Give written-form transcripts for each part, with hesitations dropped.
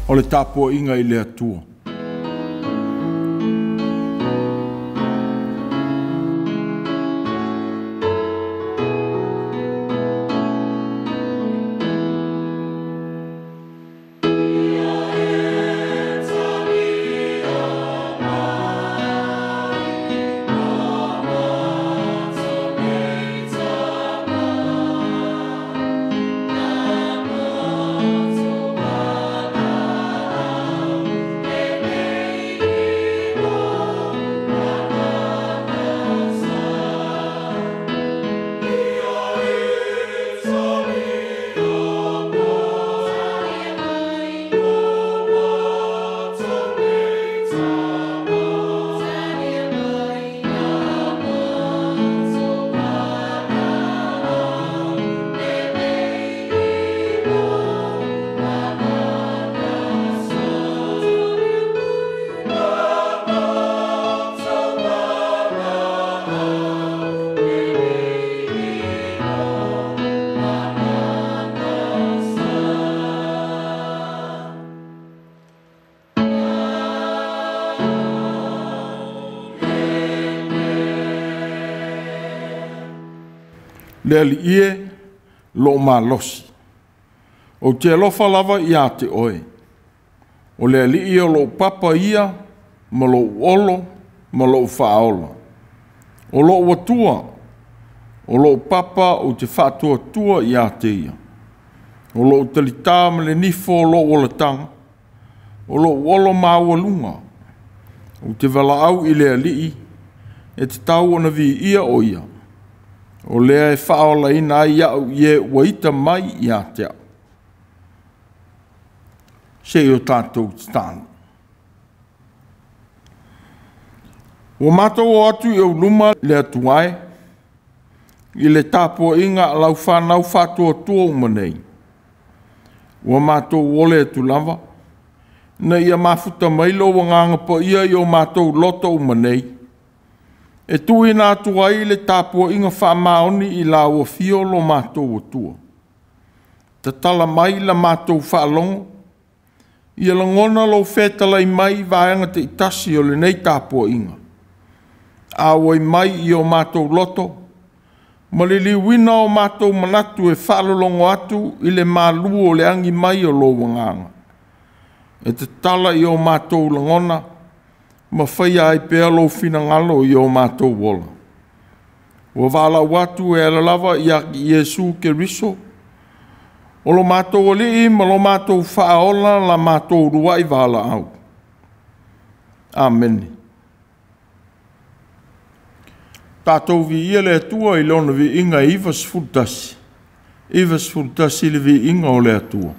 O le tāpua inga I le atua. Le ali ie lo malosi. O te alofa lava ia te oe. O le ali ie lo papa ia, ma lo olo, ma lo whaola. O lo watua, o lo papa o te whatua tua ia te ia. O lo talita ma le nifo o lo walatanga. O lo olo maua lunga. O te wala au I le ali e te tau ona vi ia o ia. O lea e whaola ina ia au ie waita mai ia te au. Se o tātou tānu. O mātou o atu I au luma le atuae, I le tāpua inga lau whanau whatua tua umanei. O mātou o le atu lava, na ia mafuta mailo wa nganga po ia I o mātou loto umanei. E tui nā tuai le tāpua inga whamaoni I la ua fio lo mātou o tua. Ta tala mai la mātou whaalongo. Ia langona lo whetala I mai vāanga te itasi o le nei tāpua inga. Awai mai I o mātou loto. Ma le liwina o mātou manatu e whaalolongo atu I le mālu o le angi mai o lo wanganga. E te tala I o mātou langona. Ma whaia ai pēa lo whina ngalo I o mātou wola. Wa wala watu e ala lava I a Iesu ke riso. O lo mātou o lii ma lo mātou whaola la mātou ruai wala au. Amen. Tātou vi ia le atua I lona vi inga Ivas Fultasi. Ivas Fultasi le vi inga o le atua.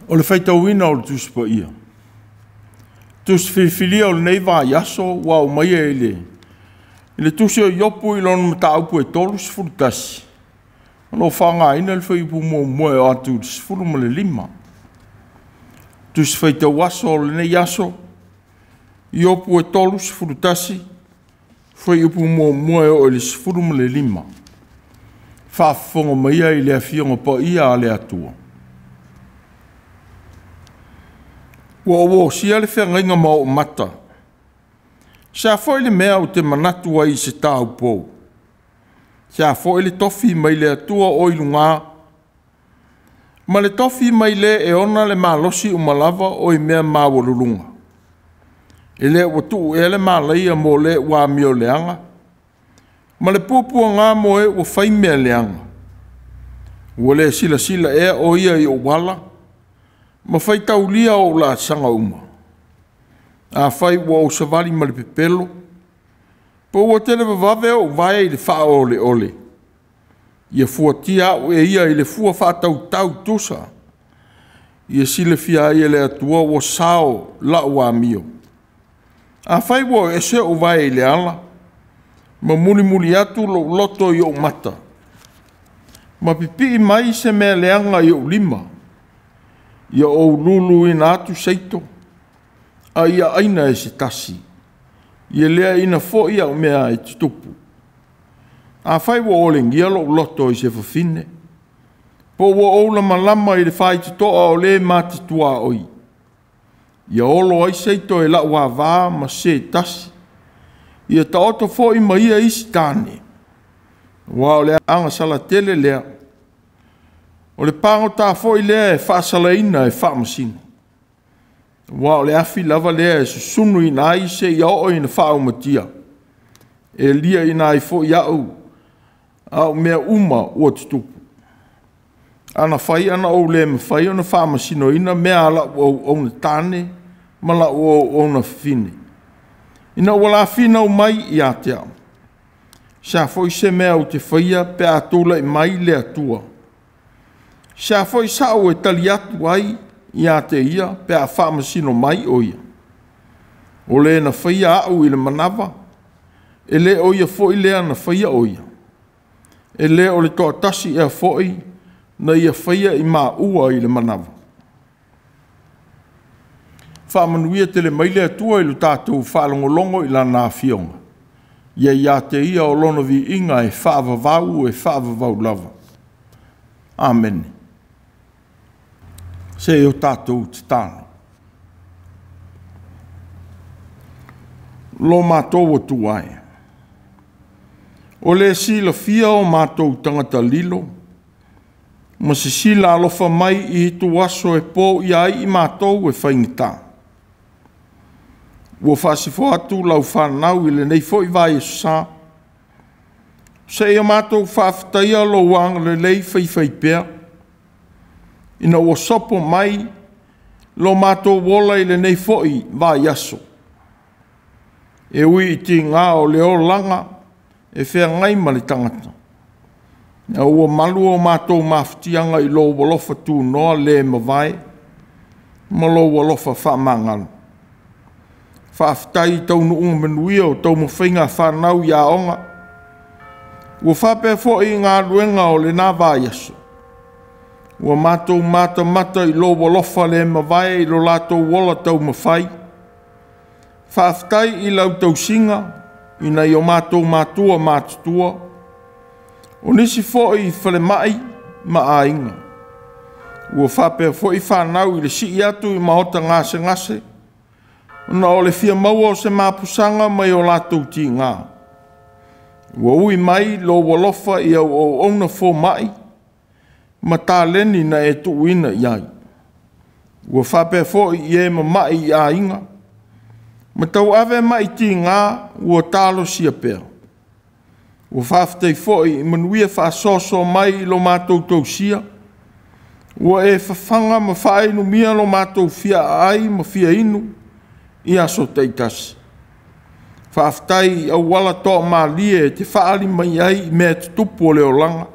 O le whaitauina o le tusi pa ia. Tusi whiwhilia o le nei wā yaso wā o mai e le. I le tusi o iopu i lona mata upu e tolu sifuru tasi. Ano whanga ina le whaipu mo moe o atu sifuru ma le 5. Tusi whaitau aso o le nei yaso. Iopu e tolu sifuru tasi. Whaipu mo moe o le sifuru ma le 5. Whaafonga maia i le awhionga pa ia a le atua. Ua sia le whengainga ma o mata. Sa foi le mea o te manatu ai se tau pou. Sa foi le tofi mai le atua o ilunga. Ma le tofi mai le e ona le malosi o malava o i mea mawalulunga. E le watu e le malaia mo le wa mio leanga. Ma le pupua ngā mo e o whai mea leanga. Ua le sila e o ia i o wala. Ma whai taulia o la sanga uma. A whai ua o savali ma le pepelo. Po ua tele vavave o vai i le wha ole ole. Ia fuatia o e ia i le fua wha tau tusa. Ia sile fia ia le atua o sao la ua mio. A whai ua e se o vai i le ala. Ma muli atu lo loto i o mata. Ma pipi mai se mea leanga i o 5. Ia o lulu ina atu seito. A ia aina e se tasi. Ia lea ina fo ia o mea e tutupu. A whai wa ole ngia lo loto i se whawhine. Po wa ola malama i le whai tutoa o le matitua oi. Ia olo ai seito e la ua vā ma se tasi. Ia ta oto fo i ma ia isi tāne. Wa o lea anga sala tele lea. O le pango tā fo i lea e whaasala ina e whaamasina. Wa o le afi lava lea e susunu ina ai se i ao ina whaaumatia. E lia ina ai fo i au. Au mea uma ua tutupu. Ana whai ana o le me whai ona whaamasino ina mea ala o na tāne ma la o na whine. Ina wala whina o mai i a te au. Sa fo i se mea o te whaia pe a tōla i mai le atua. Sa foi sao e tali atu ai i a te ia pe a whaamasino mai o ia. O le na whaia au i le manawa. E le o ia fo i lea na whaia o ia. E le o le toa tasi e a fo i na ia whaia i maa ua i le manawa. Whaamanuia te le maile atua i lo tātou whaalongolongo i la nā whionga. Ia i a te ia o lono vi inga e whaavavau e whaavavau lava. Amen. Se o tātou te tāna. Lo mātou o tuai. O le sila fia o mātou tangata lilo. Ma se sila alofa mai i hitu aso e pō i ai i mātou e whaingita. Ua whasifo atu lau whanau i le nei fo i vai e sa. Se o mātou whawhtaia lo wang le lei whai pēr. Ina ua sopo mai lo mātou wola i le nei foi vā yaso. E ui i ti ngā o leo langa e whea ngai ma le tangata. Ia ua malu o mātou mawhtianga i lo walofa tū noa le mawai ma lo walofa whamangalu. Whawhtai tau nu unga menuia o tau mawhinga whanau ia onga. Ua whape fo i ngā luenga o le nā vā yaso. Ua mātou mata i lo walofa le mawai i lo lātou wala tau mawhai. Whaafitai i lau tau singa, i nei o mātou mātua mātutua. O nisi fo i whale mai ma a inga. Ua whapea fo i whanau i le si atu i mahota ngase. Una o le fia maua o se māpusanga mai o lātou ti ngā. Ua ui mai lo walofa i au o ona fo mai. Ma tā leni na e tuuina iai. Ua whape fo i e ma mai i a inga. Ma tau ave mai ti ngā ua tālo sia pēr. Ua whawhtei fo i manuia whaasoso mai lo mātou tau sia. Ua e whawhanga ma whainu mia lo mātou fia ai ma fia inu i aso teitasi. Whawhtei au wala tō mā lie te whaali mai ai mea te tupu o leo langa.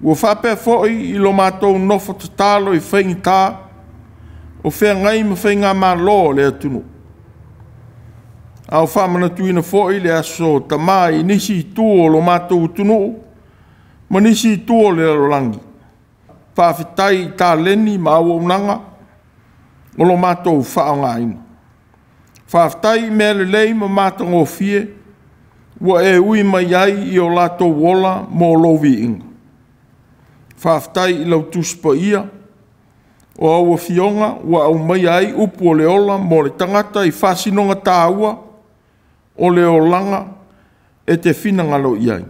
Ua whapea foi i lo mātou nofo te tālo i whaingi tā o whea ngai ma whai ngā mā lo le atunu. Au whamana tuina fōi le aso tamai nisi tuo lo mātou tunu, ma nisi tuo le rolangi. Whawhitai tā leni ma awa unanga, o lo mātou whao ngā ina. Whawhitai mea le lei ma mātango fie, wa e ui mai ai i o lātou wola mō lovi inga. Whawhitai i lau tuspa ia, o aua fionga, wa au mai ai upu o le ola mō le tangata i whasinonga tāua, o le o langa e te whina ngalo iai.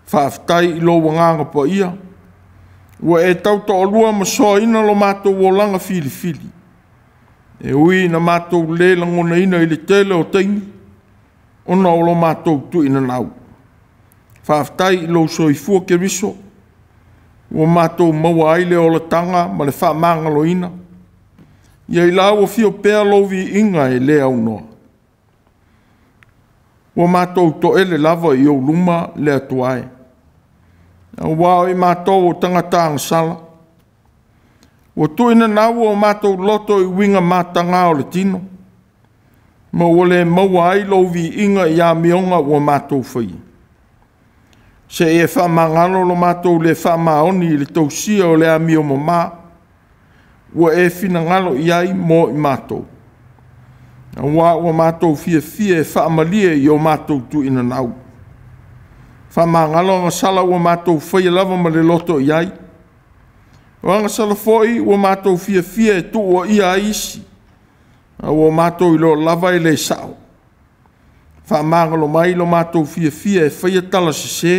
Whawhitai i lo wanganga pa ia, wa e tauta o lua ma soa ina lo mātou o langa fili fili. E ui na mātou le langona ina i le tele o teimi, ona o lo mātou tu ina nau. Whawhitai i lo soifua ke riso, wa mātou maua aile o la tanga ma le wha mangalo ina. Ia i lau o fio pēa lovi inga e le au noa. Wa mātou to ele lava i o luma le atuae. Wao i mātou o tangata sala. Wa tuina nau o mātou loto i winga mātanga o le tino. Ma wale maua ai lovi inga i a mionga o mātou whai. Se e wha mangalo lo mātou le wha maoni i le tausia o le a mio mama. Wa e fina ngalo i ai mo i mātou. Wa o mātou fia e wha amalia i o mātou tu ina nau. Wha mangalo nga sala o mātou whai lava ma le loto i ai. O anga sala foi o mātou fia e tu o ia isi. O mātou i lo lava i le sao. Wha mangalo mai lo mātou fia e whai tala se.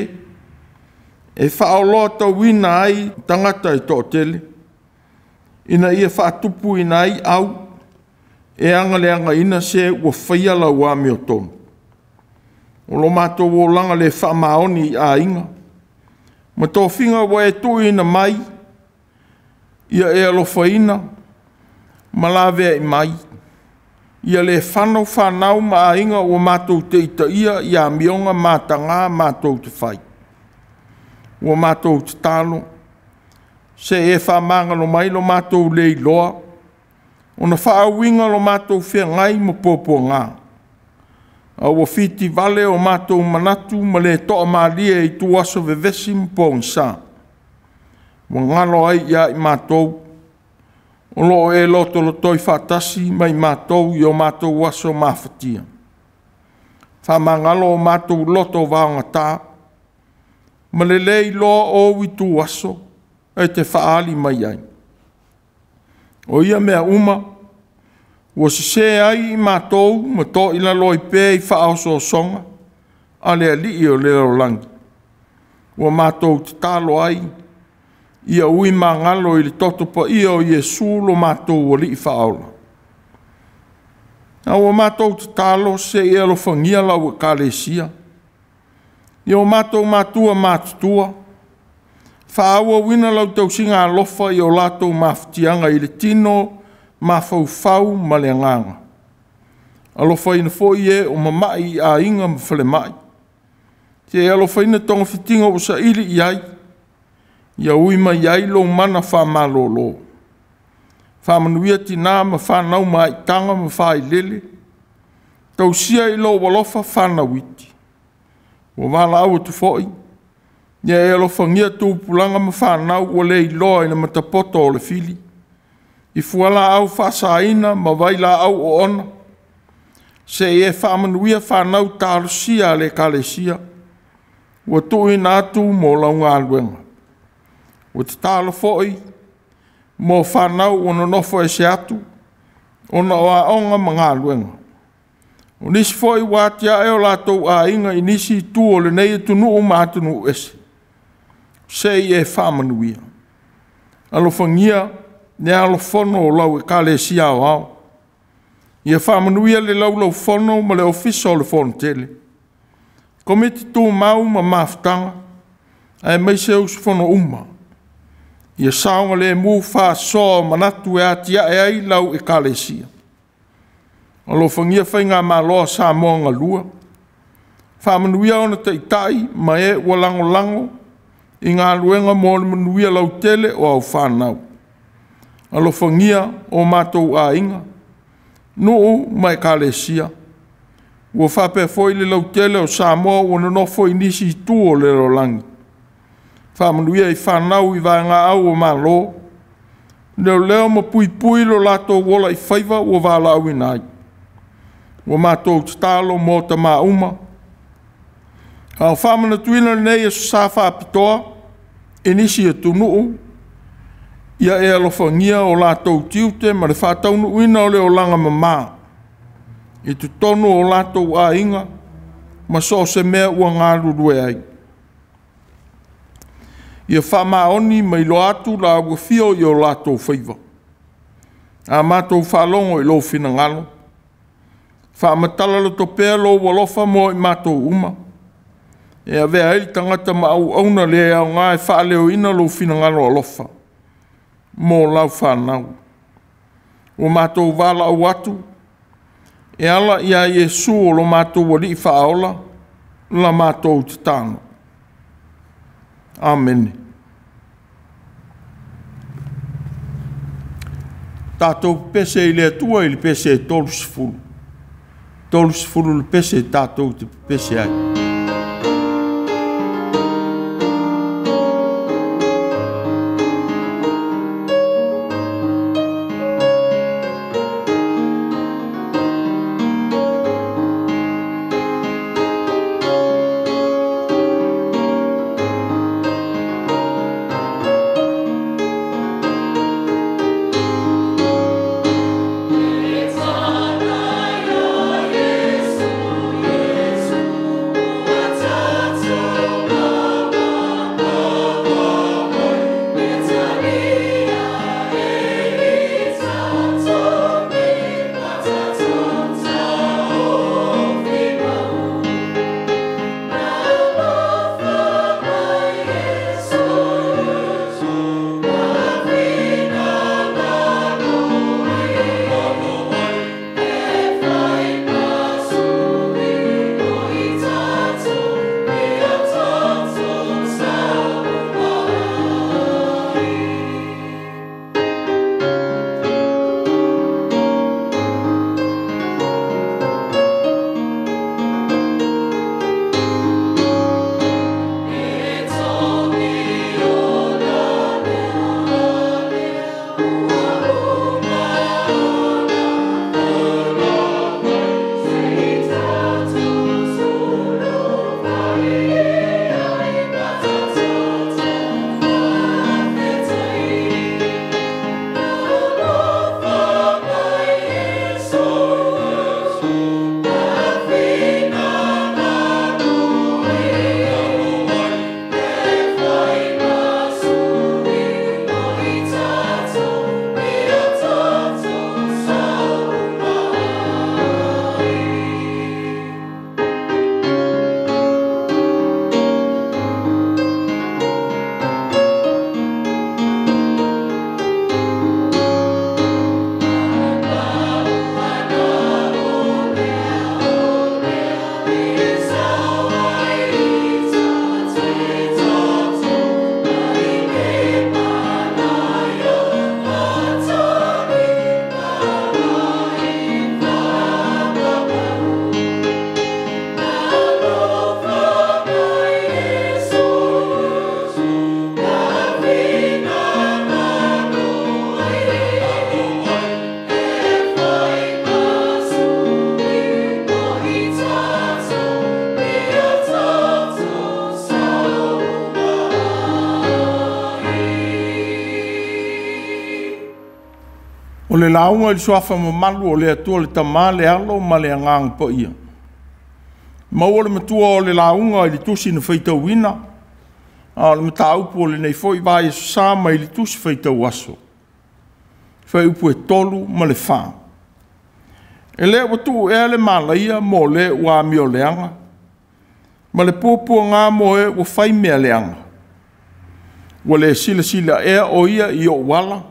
E wha o loa tau wina ai tangata i tō tele. Ina ia wha tupu ina ai au. E anga le anga ina se ua whaiala ua meo tonu. O lo mātou o langa le wha maoni a inga. Ma tō whinga wa e tu ina mai. Ia e alofa ina. Ma lawea i mai. Ia le whanau whanau ma a inga o mātou te ita ia i a mionga mātanga mātou te whai. O mātou te tālo. Se e whamangalo mai lo mātou le loa. Ona whaawinga lo mātou whea ngai mo pōpō ngā. Awa whiti vale o mātou manatu ma le toa mālia i tuaso vevesi mpo nsa. Wa ngalo ai ia i mātou. O lo e loto lo toi whatasi mai mātou i o mātou waso mawhatia. Whamangalo o mātou loto vaonga tā. Ma le lei loa o i tuaso e te whaali mai ai. O ia mea uma, o se ai i mātou, ma tō ila loi pē i whaoso songa, a lea li i o leo langi. O mātou te tālo ai, ia ui mā ngalo i le totopa ia o Iesu lo mātou o li i whaola. A o mātou te tālo se i alo whangia lau e kālesia. I o mātou mātua mātutua, whaaua wina lau tau singa alofa i o lātou mawhitianga i le tino mawhauwhau ma le nganga. Alofa ina fōi e o mamai a inga ma whale mai. Te alofa ina tonga whitinga o sa ili i ai. Ia uima i ai lo mana whamalolo. Whamanuia tina ma whanau ma i tanga ma whai lele. Tau sia i lo walofa whanawiti. O wala au tu fōi. Ia e alofangia tūpulanga ma whanau o le i loa ina matapoto o le fili. I fuala au whasaina ma waila au o ona. Se e whamanuia whanau tārusia le kalesia. Ua tui nātu mō launga aluenga. Ua te tālo fōi mō whanau o nonofo e se atu. Ona o aonga mga aluenga. O nisi fōi wātia e o lātou a inga i nisi tū o le nei e tunu o mātunu ese. Sei e whamanuia. Alofangia, ne alofono o lau e kālesia o au. Ia whamanuia le lau fono ma le ofisa o le fono tele. Komiti tū mau ma mawhtanga, ai mai se usfono uma. Ia saonga le mū wha soa manatu e atia e ai lau e kālesia. Alofangia whainga mā loa sā moanga lua. Whamanuia ona te itai ma e walango lango. I ngā luenga mō le manuia lau tele o au whanau. alofangia o mātou a inga, nuu mai kalesia. Ua whape foi le lau tele o Samoa ua no foi nisi tuo le lo langi. Whamanuia I whanau I vanga au o malo, leo ma pui lo lato wola I whaiva ua wala au inai. Ua mātou talo mo ta mauma. Au whamana tuina nei e sa whapitoa, nisi e tunuu, ia e alofangia o latou tiute ma le whataunu uina o le o langa mamā. I tu tonu o latou a inga, ma so se mea ua ngāru rue ai. Ia whamaoni mai lo atu la ua fio I o latou whaiva. A mātou whalongo I lo whina ngalo. Whamatala lo to pēr lo walofa mo I mātou uma. E a vea ili tangata ma au auna lea au ngā e whaaleo ina lo whina ngalo alofa. Mō lau whanau. O mātou wala au atu, e ala ia Iesu o lo mātou wali I whaola, la mātou te tāno. Amen. Tātou pese I lea tua I le pese tolu sifuru. Tolu sifuru le pese tātou te pese ai. O le launga I suafa mamalu o le atua le tamā le alo ma le angang pa ia. Mau le matua o le launga I le tusi na whaitau ina. A le mata upu o le nei foi vai sa mai le tusi whaitau aso. Whai upu e tolu ma le wha. E le watu e le malaia mo le ua mi o leanga. Ma le pōpua ngā mo e ua whai mea leanga. Wa le sila e o ia I o wala.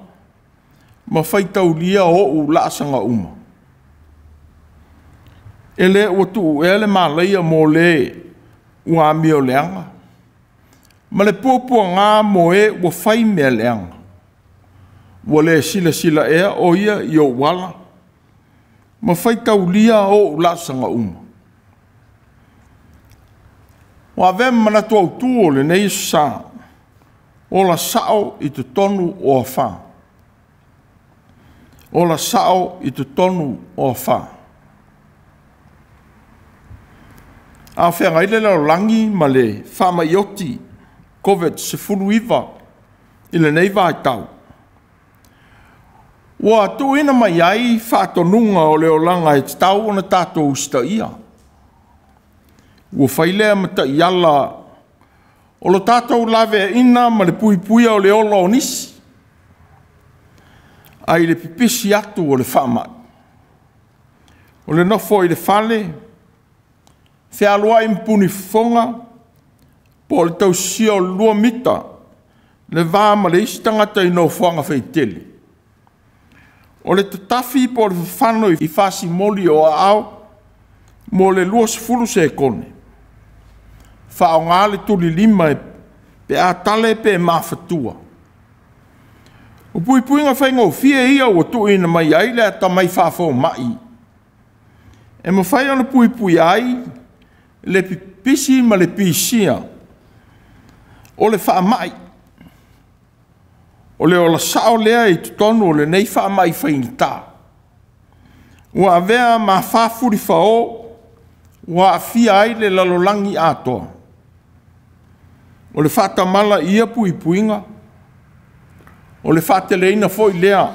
Ma whaitau lia o u laasanga uma. E le watu e le malaia mo le ua mi o leanga. Ma le pōpua ngā mo e ua whai mea leanga. ua le sila ea o ia i o wala. Ma fai taulia o lasanga uma. Wa vem manatu au tuo le nei sa. O la sao i te tonu o a wha. O la sao i te tonu o a wha. A whea ngaile lau langi ma le whama ioti COVID se fulu iwa i le nei vai tau. Wa tu ina mai ai whatonunga o leo langa e tau o na tātou usta ia. Ua whailea mata i ala o lo tātou lawe ina ma le puipuia o le ola o nisi. Ai le pipisi atu o le whamai. O le nofo i le whale, whialua i mpuni fonga, po le tau sia o lua mita, le vā ma le isi tangata i no whanga whaitele. O le tatafi po le whano i whasi moli o au, mo le lua sifuru se kone. Whao ngā le tuli lima e pe a tale pe mawhatua. O puipuinga whainga o fia ia o tuina mai ai le ata mai whawhau mai. E mo whai ana puipui ai, le pisi ma le pisia. O le wha mai. O le ola sao lea i tutonu o le nei wha mai whainita. Ua avea ma whawhuri whao, ua fia ai le lalolangi atoa. O le whata mala ia puipuinga. O le whate leina foi lea.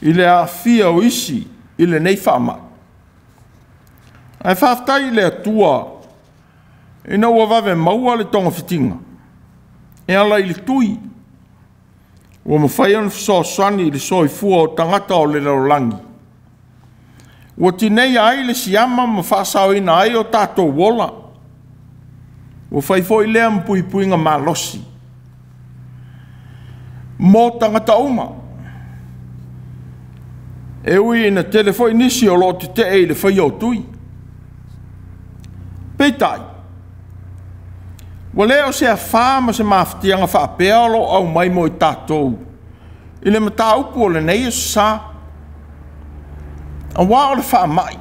I le a fia o isi, i le nei whama. Ai whaftai le atua. Ina ua wawe maua le tonga fitinga. E ala i le tui. Ua mawhai anu fisosani i le soi fua o tangata o le laulangi. Ua tinei ai le siama ma whasao ina ai o tātou wola. Ua whai foi lea mpuipuinga malosi. Mō tangata uma. E ui ina telefoi nisi o lo te e le whai o tui. Peitai. Wa leo se a whāma se mawhatianga whaapealo au mai mo i tātou. I le mata upu o le nei e sa. A wā o le whaamai.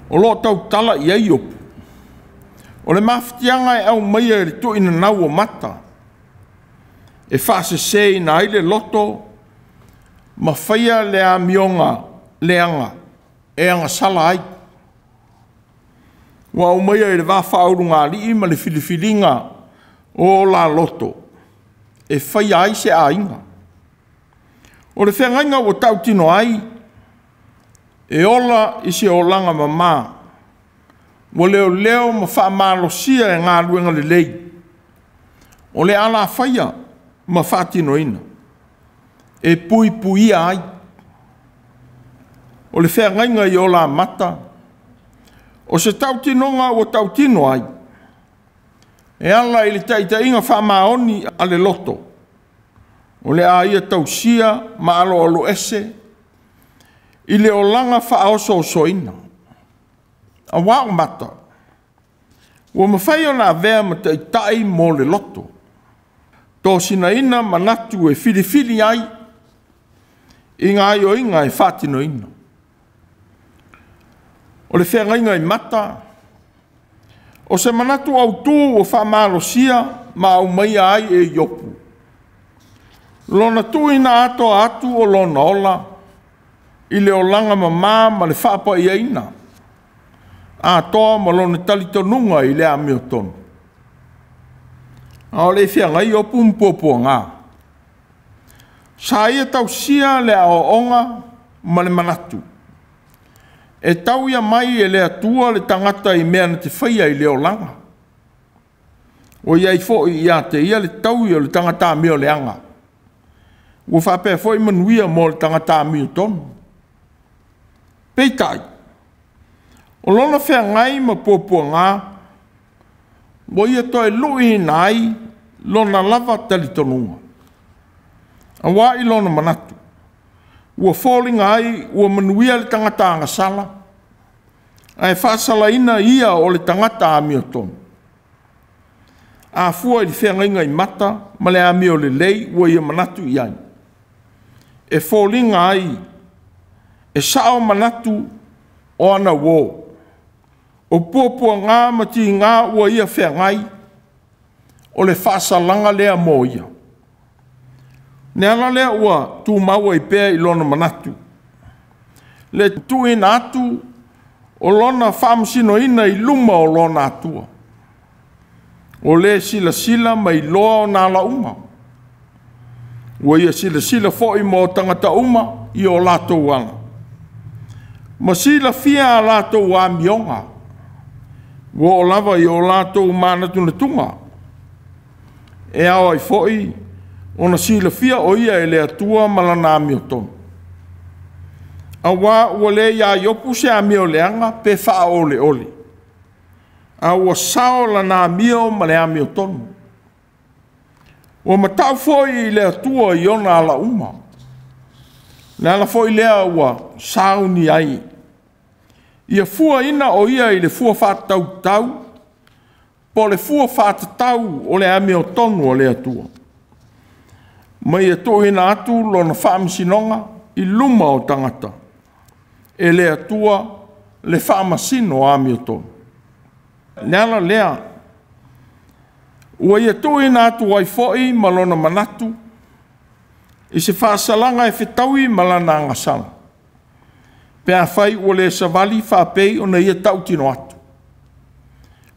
O lo tau tala i ai upu. O le mawhatianga e au mai e le tu ina nau o mata. E whaase se ina ai le loto. Ma whaia le a mionga leanga. E anga sala ai. Wa o mai e le whaauru ngā li ma le filifilinga o la loto. E whaia ai se a inga. O le whengainga o tau tino ai. E ola isi o langa mamā. Wa leo leo ma whaamalosia e ngā ruenga le lei. O le ala whaia ma whaatino ina. E pui pui ai. O le whengainga i ola mata. O se tautinonga o tautino ai. E ala i le taita inga whamaoni a le loto. O le a ia tausia ma alo alo ese. I le o langa whaoso o soina. A wao mata. Ua mawhai o nā vea ma taitai mo le loto. Tō sina ina manatu e filifili ai. I ngā i o inga e whātino ina. O le whengainga i mata. O se manatu au tū o whamalosia ma au mai ai e iopu. Lona tū ina ato atu o lona ola. I le o langa ma le whapa i aina. A toa ma lona talitonunga i le amio tonu. A o le whianga i opu mpopua ngā. Sa ia tau sia le a onga ma le manatu. E tau ia mai e le atua le tangata i mea na te whaia i leo langa. O iai fo i ia te ia le tau i o le tangata meo le anga. Ua whapea fo i manuia mo le tangata meo tonu. Peitai. O lona whea ngai ma pōpua ngā. Wa ia toi lui nai lona lava talitonunga. A wā i lona manatu. Ua falling ai, ua manuia le tangata anga sala. Ai whaasala ina ia o le tangata a mio tonu. a fua i whenga i mata, ma le ami o le lei, ua ia manatu i ai. E fōlinga ai, e sao manatu o ana wō. O pua ngā mati ngā ua ia whengai, o le whaasalanga lea mō ia. Ne ala lea ua tū maua i pēr i lona manatu. Le tū ina atu, o lona whaamsino ina i luma o lona atua. O le sila mai loa o nā la uma. Ua ia sila fōi mō tangata uma i o lātou anga. Ma sila fia a lātou a mionga. Ua o lava i o lātou mānatu na tunga. E au ai fōi, o na sila fia o ia e le atua malana miotonu. Awa ua le ia iopu se a mio leanga pe faa ole ole. A ua sao la na mio ma le a mio tonu. Ua matau foi i le atua i ona ala uma. Le ala foi lea ua sao ni ai. Ia fua ina o ia i le fua whātau tau, po le fua whātatau o le a mio tonu o le atua. Ma ia tō ina atu lona whaamisinonga i luma o tangata. E le atua le whaamasino a mio tonu. Leala lea, ua ia tō ina atu ai fōi malona manatu, i se whaasalanga e whetaui malana ngasala. Pea whai ua le savali whapei o na ia tau tino atu.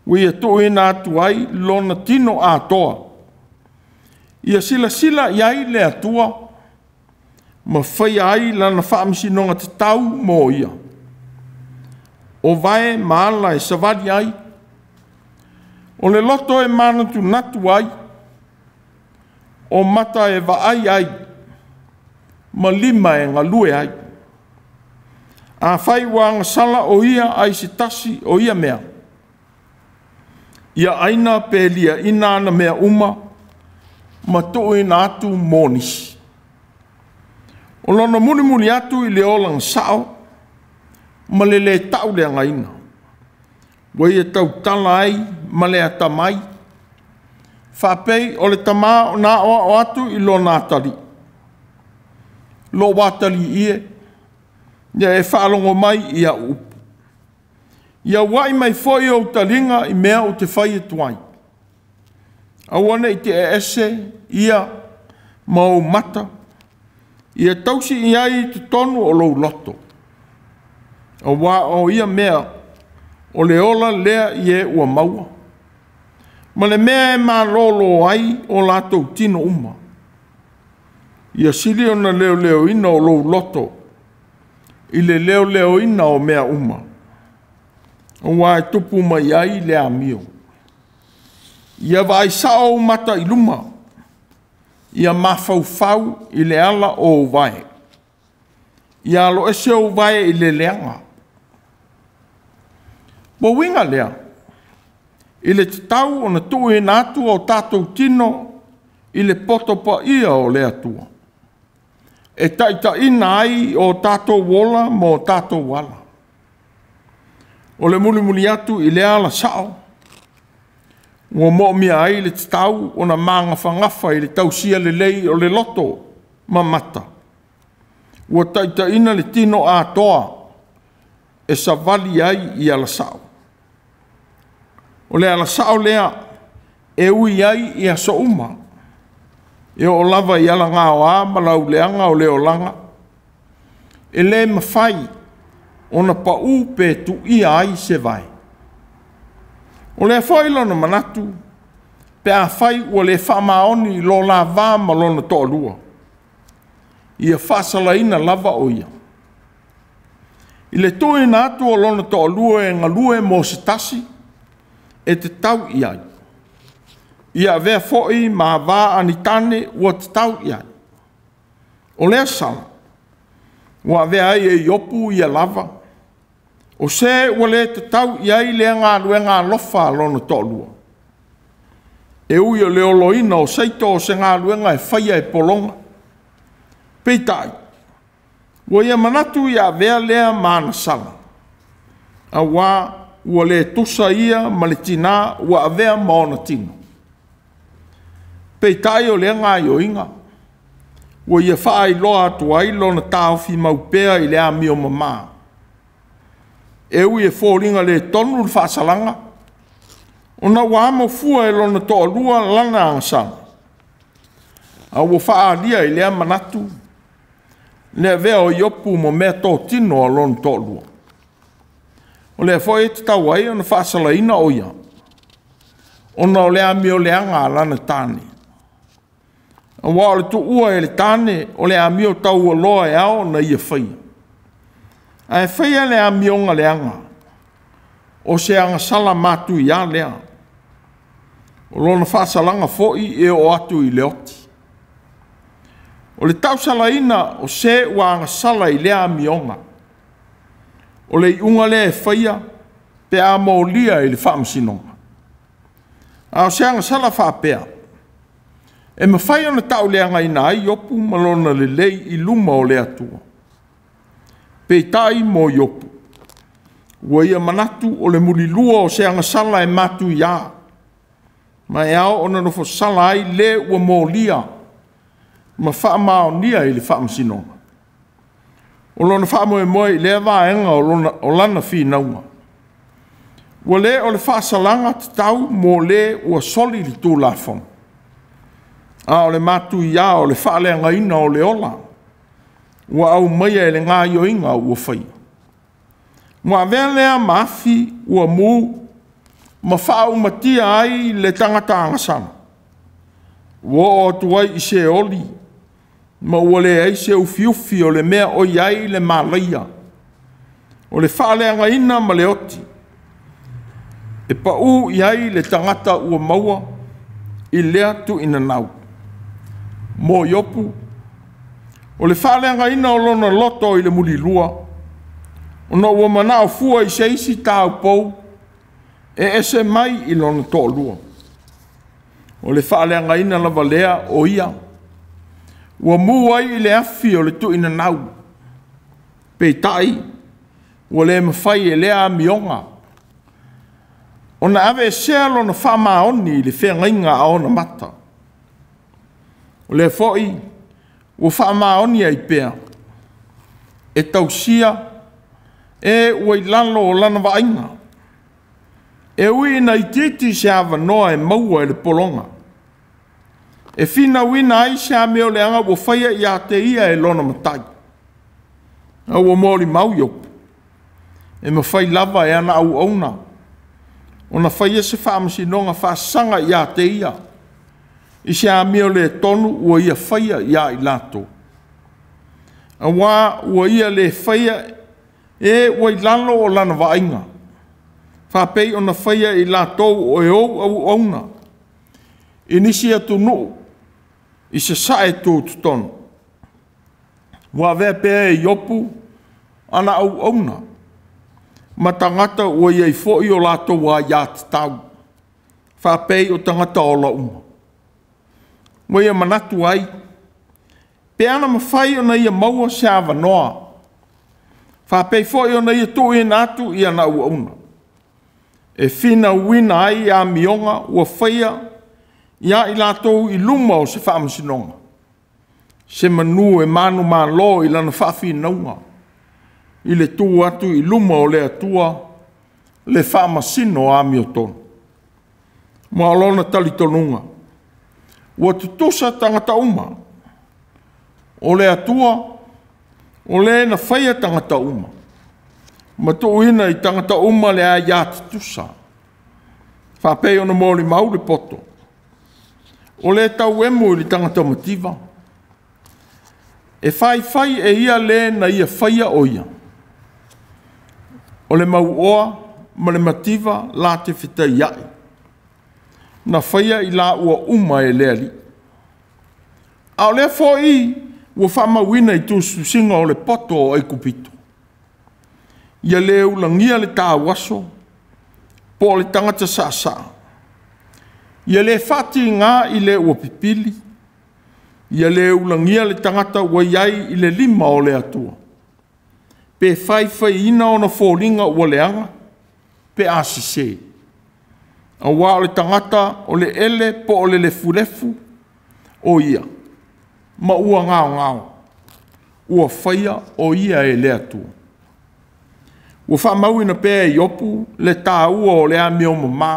Ua ia tō ina atu ai lona tino a toa. Ia sila iai le atua, ma whai ai lana whaamisinonga te tau mō ia. O vae maala e savali ai, o le loto e manatu natu ai, o mata e vaai ai, ma lima e ngalue ai. A whai wanga sala o ia ai se tasi o ia mea. Ia aina pelia ina ana mea uma, ma tō ina atu mōnisi. O lona muni atu i le olang sao, ma le tau le ngaina. Wa ia tau tala ai, ma le atamai. Whapei o le tama o nā o atu i lo nātari. Lo watari ie, ia e whaalongo mai ia upu. Ia wai mai foi o talinga i mea o te whai e tuai. Awana i te ese, ia, mau mata, ia tausi i ai te tonu o lou loto. Awa o ia mea, o le ola lea i e ua maua. Ma le mea e mā lolo ai o lātou tino uma. Ia sili o na leo ina o lou loto, i le leo ina o mea uma. Awa e tupu mai ai le amio. Ia vai sao mata i luma. Ia mafau i le ala o vai. Ia lo ese o vai i le leanga. Mo winga lea. I le tau o na tu e natu o tātou tino i le potopa ia o le atua. E taita ina ai o tātou wola mo tātou wala. O le muli atu i le ala sao. Ua mo mia ai le tau o na manga whangafa i le tausia le lei o le loto ma mata. Ua taita ina le tino a toa e savali ai i ala sao. O le ala sao lea e ui ai i aso uma. E o lava i ala ngā o a malau leanga o leo langa. E le mawhai o na pa upe tu i ai se vai. O le whaila na manatu, pe a whai ua le whamaoni lo la vāma lo na toa lua. Ia whasala ina lava o ia. I le tui na atu o lo na toa lua e ngalue mo se tasi, e te tau i ai. Ia vea foi ma vā anitane ua te tau i ai. O lea sala, ua vea ai e iopu ia lava. O se ua le te tau i ai lea ngā luenga lofa lona tolua. E ui o leo loina o seito o se ngā luenga e whaia e polonga. Peitai, ua ia manatu ia vea lea mana sala. A wā ua le tusa ia ma le tina ua avea maona tino. peitai o le ngā ioinga. Ua ia whaai loa atu ai lona tāo fi maupea i le ami o mamā. Eu e fōringa le tonu le whaasalanga. Ona wāmo fua e lona toa lua lana angasanga. A ua whaalia i lea manatu. Le vea o iopu mo mea tō tino a lona toa lua. O le fo e te tau ai ona whaasalaina o ia. Ona o lea mi o leanga lana tāne. A wā o le tu ua e le tāne o lea mi o tau a loa e ao na ia whaia. A e whaia lea mi o ngā leanga. O se anga sala mātu i a lea. O lona whaasalanga fo'i e o atu i leoti. O le tau salaina o se ua anga sala i lea mi onga. O le iunga le e whaia pe a maulia i le whaamasinonga. A o se anga sala whaapea. E ma whaia na tau leanga ina ai opu malona le lei i luma o le atua. Peitai mo iopu. Ua ia manatu o le muli lua o se anga sala e matu ia. Ma e ao ona nofo sala ai le ua maulia. Ma wha mao nia i le wha msinonga. O lona wha moe moe i le vaenga o lana whi naunga. Ua le o le wha salanga te tau mo le ua soli li tū la fong. A o le matu ia o le wha leanga ina o le ola. Ua au maia e le ngā ioinga ua whai. Mua vea lea maafi ua mū ma wha umatia ai le tangata angasana. Ua o tuai i se oli. Ma ua le ai se ufiufi o le mea o iai le malaia. O le whaaleanga ina ma le oti. E pa u iai le tangata ua maua i lea tu ina nau. Mo iopu. O le whaaleanga ina o lona loto i le muli lua. O na ua manao fua i se isi tāu pou. E ese mai i lona tō lua. O le whaaleanga ina lava lea o ia. Ua muai i le afi o le tu ina nau. Peitai, ua le mawhai e lea mionga. O na ave sea lo na whama oni le whengainga a ona mata. O le foi, ua whama oni ai pea. E tausia, e ua i lalo o lana vainga. E ui na i titi se ava noa e maua e le polonga. E fina wina ai se a meo leanga ua whaia i a te ia e lona matai. A ua mori mau yopu. E ma whai lava e ana au auna. O na whaia se whaamasi nonga whaasanga i a te ia. I se a meo le tonu ua ia whaia i a i lato. A wā ua ia le whaia e ua i lalo o lana vainga. Whapei o na whaia i lato o e au auna. Inisi atu nuu. I se sae tūtu tonu. Wa vea pēr e iopu, ana au auna. Ma tangata ua iei fōi o lato wa iāt tau. Whapei o tangata o la uma. Wa ia manatu ai. Pe ana mawhai o na ia maua se awa noa. Whapei fōi o na ia tū e nātu i ana au auna. E whina wina ai a mionga ua whaia ia i lātou i luma o se whaamasinonga. Se manu e manu mā lo i lana whawhi naunga. I le tū atu i luma o le atua le whaamasino a mi o tonu. Mua alona tali tonunga. Ua tutusa tangata uma. O le atua, o le na whaia tangata uma. Ma tuuina i tangata uma le a ia tutusa. Whapei ona mōri mau le poto. O le tau emu i li tangata mativa. E whai e ia le na ia whaia o ia. O le mau oa, ma le mativa, la te whita iai. Na whaia i la ua uma e lea li. A o le fōi, ua whamawina i tūsu singa o le poto o Aikupito. Ia le ulangia le tā waso, po le tangata sa. Ia le whati ngā i le ua pipili. Ia le ulangia le tangata ua iai i le lima o le atua. Pe whai ina o na fōringa ua leanga, pe asise. A wā o le tangata o le ele po o le lefu. o ia. Ma ua ngao. Ua whaia o ia e lea tua. Ua whamau ina pēa i opu le tā ua o le ami o mamā.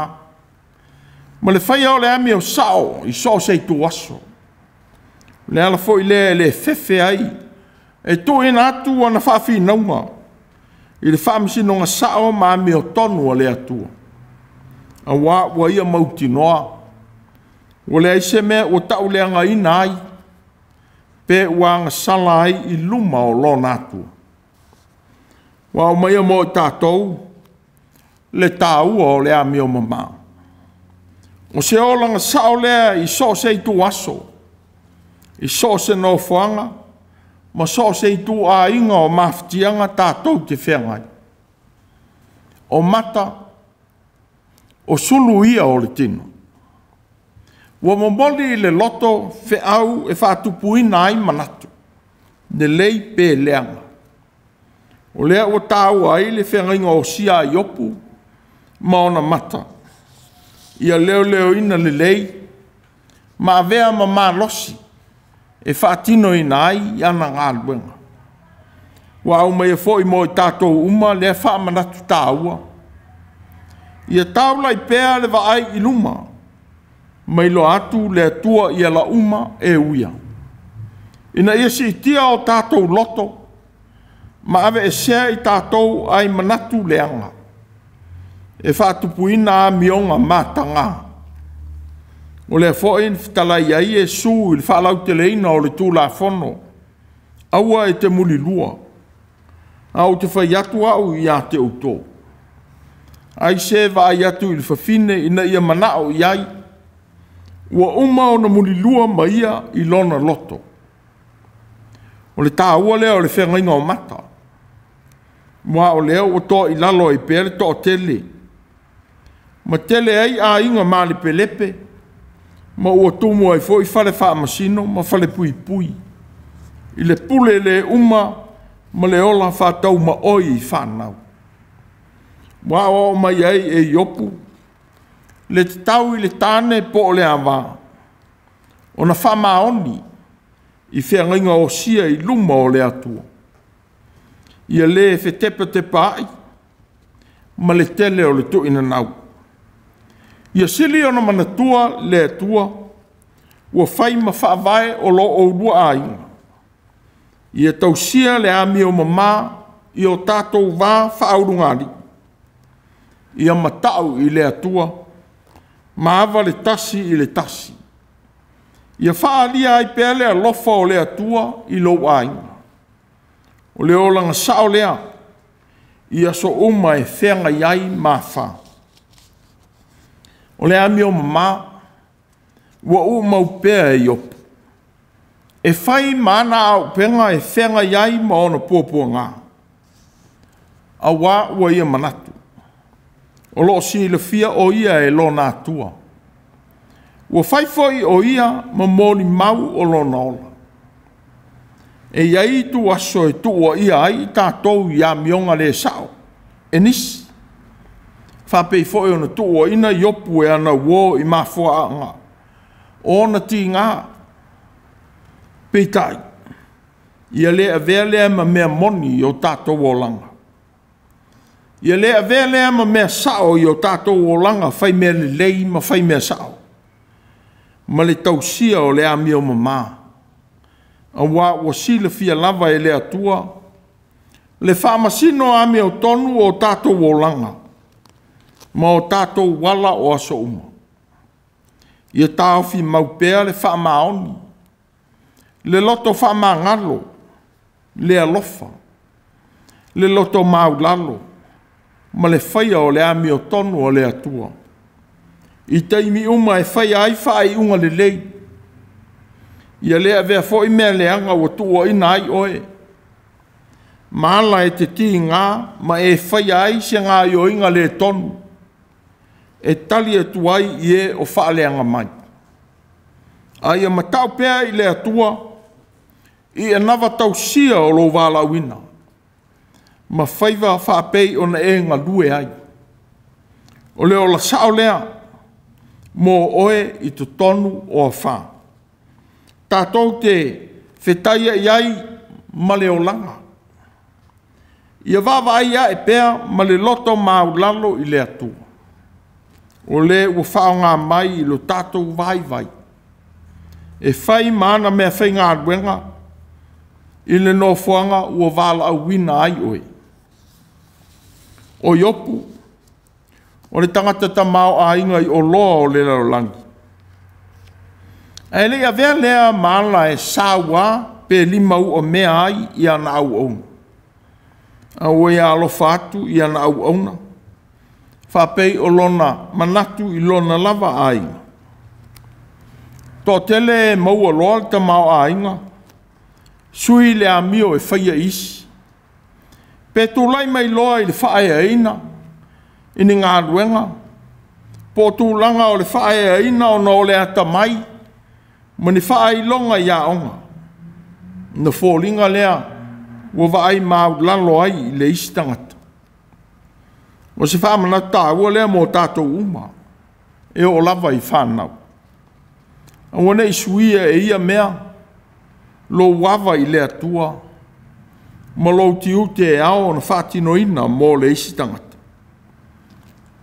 Ma le whaia o le ami o sao i so sei tu aso. Le ala fo i le fefe ai. E tō ina atu ana whawhi naunga. I le whamisi nonga sao ma ami o tonu o le atua. A wa ia mauti noa. Ua le aise mea ua tau leanga ina ai. Pe wanga sala ai i luma o lona atua. Wa o mai mo tātou le tāua o le ami o mamā. O se olanga sao lea i so se i tu aso. I so se no fuanga. Ma so se i tu a inga o maftianga tātou te whengai. O mata. O sulu ia o le tino. Wa momoli le loto fe au e whātupuina ai manatu. Ne lei pe leanga. O lea o tāua ai le whengainga o sia i opu. Ma ona mata. Ia leo ina le lei. Ma avea ma mā losi. E whaatino ina ai i ana ngā luenga. Wa au mai e fo i mo i tātou uma lea whaamanatu tāua. Ia taula i pēa le wa ai i luma. Mai lo atu le atua ia la uma e uia. Ina ia si tia o tātou loto. Ma ave e sea i tātou ai manatu leanga. E whaatupuina a mionga mātanga. O le foin fitala iai e su i le whaalau te leina o le tūla whono. Aua e te muli lua. Au te whai atu au i a te uto. Ai se va ai atu i le whawhine ina ia manao iai. Ua uma o na muli lua ma ia i lona loto. O le tāua lea o le whengainga o mata. Mua o lea o tō i lalo i pēle tō tele. Ma tele ai a inga mali pelepe. Ma ua tumu ai fo i whale wha masino ma whale pui pui. I le pule le uma ma le ola whātau ma oi i whanau. Mua o mai ai e iopu. Le tau i le tāne po le awa. O na whamaoni i whengainga o sia i luma o le atua. Ia le fe tepa te pai, ma le tele o le tuina nau. Ia sili o na manatua le atua, ua whai ma whaavae o lo o lua ainga. Ia tausia le ami o mamā i o tātou wā whaurungari. Ia matau i le atua, ma ava le tasi i le tasi. Ia whaalia ai pēle a lofa o le atua i lo ainga. O le olanga sao lea, ia so uma e whenga iai ma wha. O le ami o mamā, ua uma upea e iopu. E whai mana au penga e whenga iai ma ona pōpua ngā. A wā ua ia manatu. O lo si le fia o ia e lo nā tua. Ua whaifoi o ia ma mōni mau o lo naola. E iai tu aso e tu o ia ai tātou ia mionga le sao. E nisi. Whapei foi o na tu o ina iopu e ana wō i mafua anga. O na ti ngā. Peitai. Ia lea vea ma mea moni o tātou o langa. Ia lea vea ma mea sao i o tātou o langa whai mea le lei ma whai mea sao. Ma le tausia o le ami o mamā. A wā ua sila fia lava e le atua. Le whamasino ami o tonu o tātou o langa. Ma o tātou wala o aso uma. Ia tāo fi maupea le whamaoni. Le loto whamangalo. Le alofa. Le loto maulalo. Ma le whaia o le ami o tonu o le atua. I taimi uma e whaia ai whai unga le lei. Ia lea vea fo i mea leanga o tua ina ai oe. Maala e te ti ngā, ma e whaia ai se ngā i o inga le tonu. E tali e tuai i e o wha leanga mai. Ai a matau pēa i le atua, i e nawa tau sia o lo wala wina. Ma whaiva whapei o na e ngā lue ai. O leo la sao lea, mō oe i te tonu o a wha. Tātou te whetaia iai ma le o langa. Ia wawai ia e pēa ma le loto maulalo i le atua. O le ua whaonga mai i lo tātou vai vai. E whai maana mea whai ngā ruenga i le no fuanga ua wala au wina ai oe. O iopu, o le tangata ta mao a inga i o loa o le lalangi. E le a vea lea maala e sawa pe lima u o mea ai i ana au au. A ue a alofa atu i ana au auna. Whapei o lona manatu i lona lava a inga. Tō tele maua loa ta mao a inga. Sui le a mio e whaia isi. Pe tūlai mai loa i le whae a ina. Ini ngā ruenga. Po tūlanga o le whae a ina o no le ata mai. Mani whae longa i a onga. Na fōlinga lea. Ua vai mau lalo ai i le isi tangata. O se whaamana tā ua lea mō tātou uma. E o lava i whanau. A wane i suia e ia mea. Lo wawa i lea tua. Ma lo tiu te e ao na whaatino ina mō le isi tangata.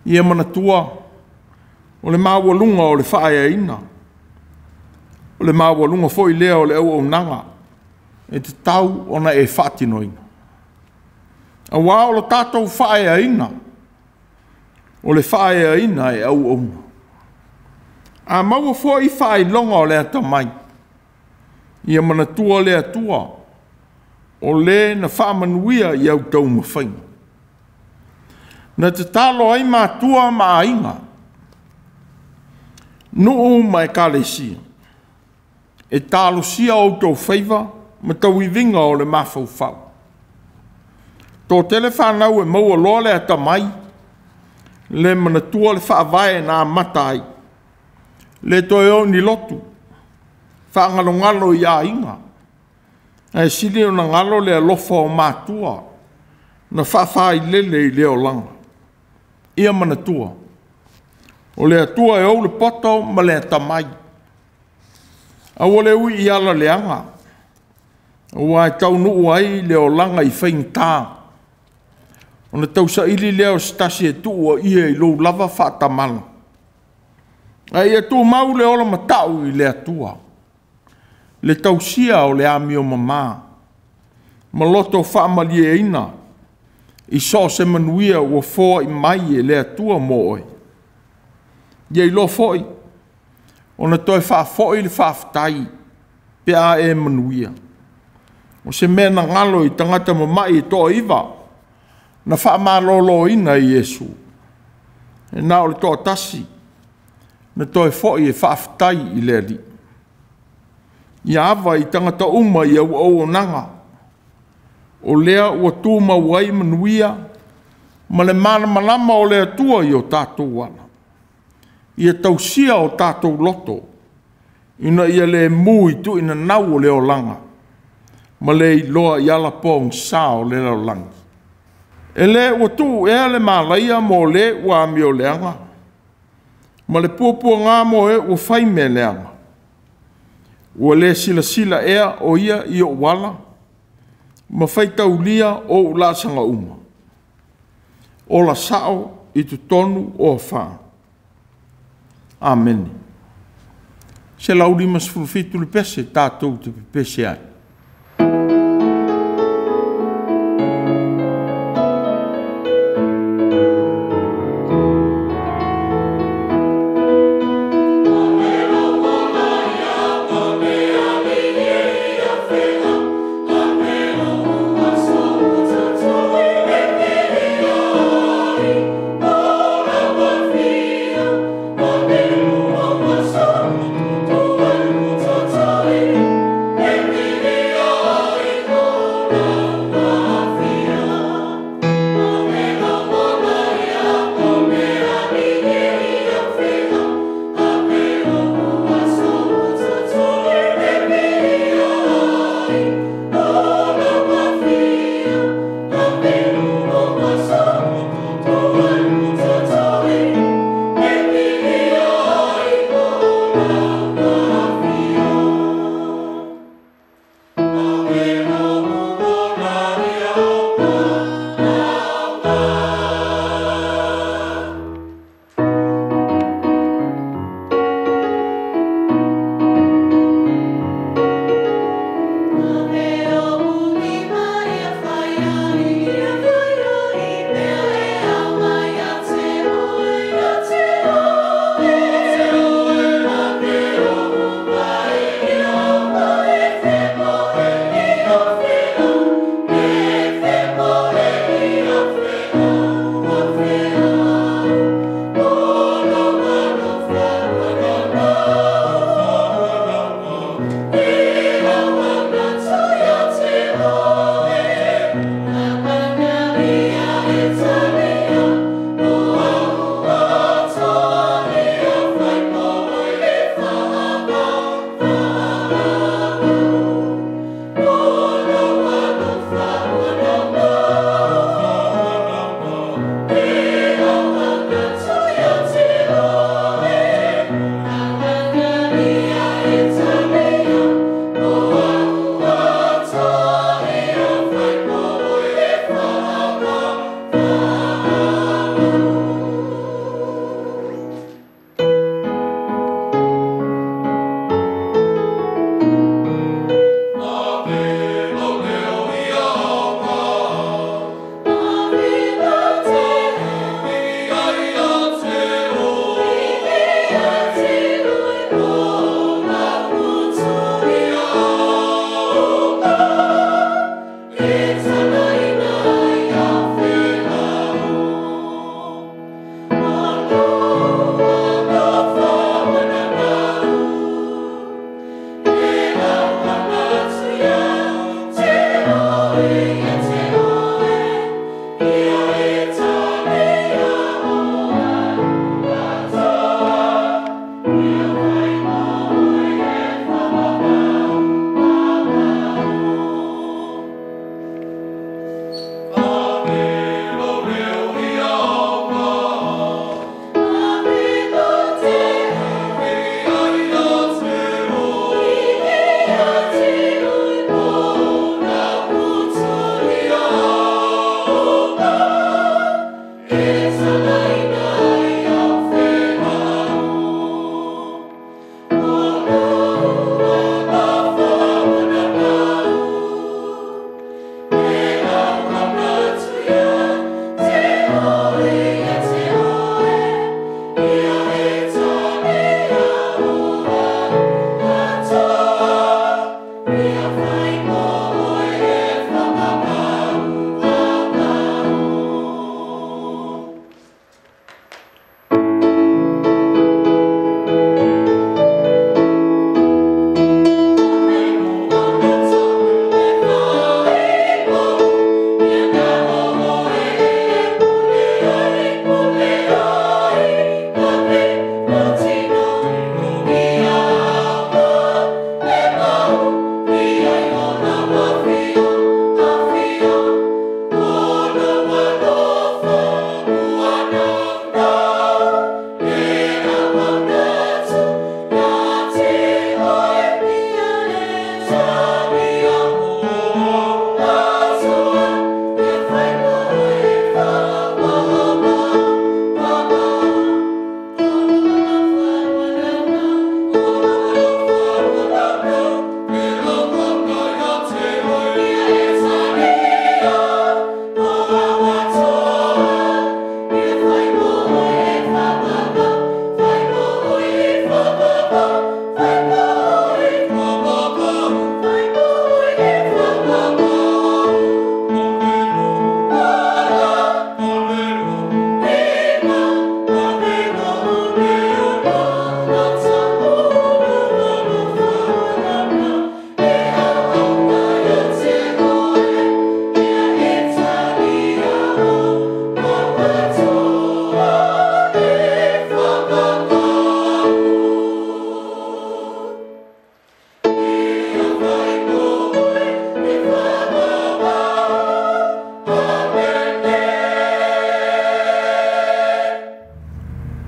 Ia mana tua. O le maua lunga o le whae ina. O le maua lunga fo i lea o le au nanga. E te tau ona e whaatino ina. A wā o lo tātou whae a ina. O le whae a ina e au ona. A maua fo i whae longa o le ata mai. Ia mana tua le atua. O le na whaamanuia i au tau mawhainga. Na te talo ai mātua maa inga. Nuu mai kālesia. E talo sia o tau whaiva. Ma tau i vinga o le mawhau whau. Tō tele whanau e maua loa le ata mai. Le mana tua le whaavae nā matai. Le toi o ni lotu. Whaangalo ngalo i a inga. E sili o na ngalo le alofa o mātua. Na whawhai lele i leo langa. Ia mana tua. O le atua e o le poto ma le ata mai. A o le ui i ala le anga. Ua e tau nuu ai leo langa i whaing tā. O na tau sa ili leo stasi e tua ia i lou lava whaatamana. A ia tū mau le ola matau i lea tua. Le tau sia o le ami o mamā. Ma loto whaamali e ina. I so se manuia ua fōa i mai e lea tua mo oi. Ia i lo fōi. O na toi whaafoi le whaaftai. Pe a e manuia. O se mena ngalo i tangata mamai e toa iwa. Na whaamalolo ina i Yesu. E nā o le toa tasi. Na toi fōi e whaaftai i lea li. I awa i tangata uma i au au nanga. O lea ua tūma wai manuia. Ma le mana malama o lea tua i o tātou wana. Ia tausia o tātou loto. Ina ia le mui tu ina nau o leo langa. Ma le loa i ala pōng sao le lau langi. E le ua tu ea le malaia mo le ua ami o leanga. Ma le pūpua ngā mo e ua whai me leanga. Ua le sila sila ea o ia i o wala. Ma whai tau lia o ula sanga uma. O la sao i tu tonu o wha. Amen. Se lauri mas fulfitu le pese tātou te pese ai. Every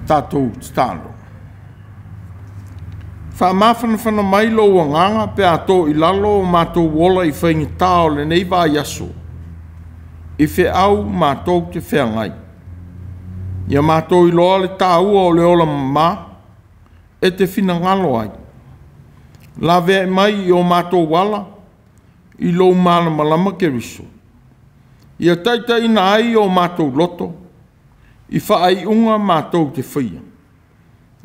Tātou talo. Whamawhanawhana mai lo o nganga pe ato I lalo o mātou wola I whaingi tāo le nei wā yaso. I whe au mātou te whengai. Ia mātou I loa le tāua o le ola mā, e te whina ngalo ai. La vea mai I o mātou wala, I lo mana malama ke riso. Ia taita ina ai o mātou loto, I whaai unga mātou te whia.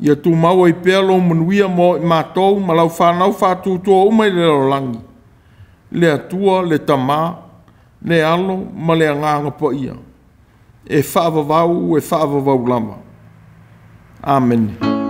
Ia tū maua I pēlo manuia mo I mātou malau whanau whātūtua umai le rolangi. Le atua, le tamā, le alo, ma le nganga po ia. E whaavavau, e whaavavau lama. Amen.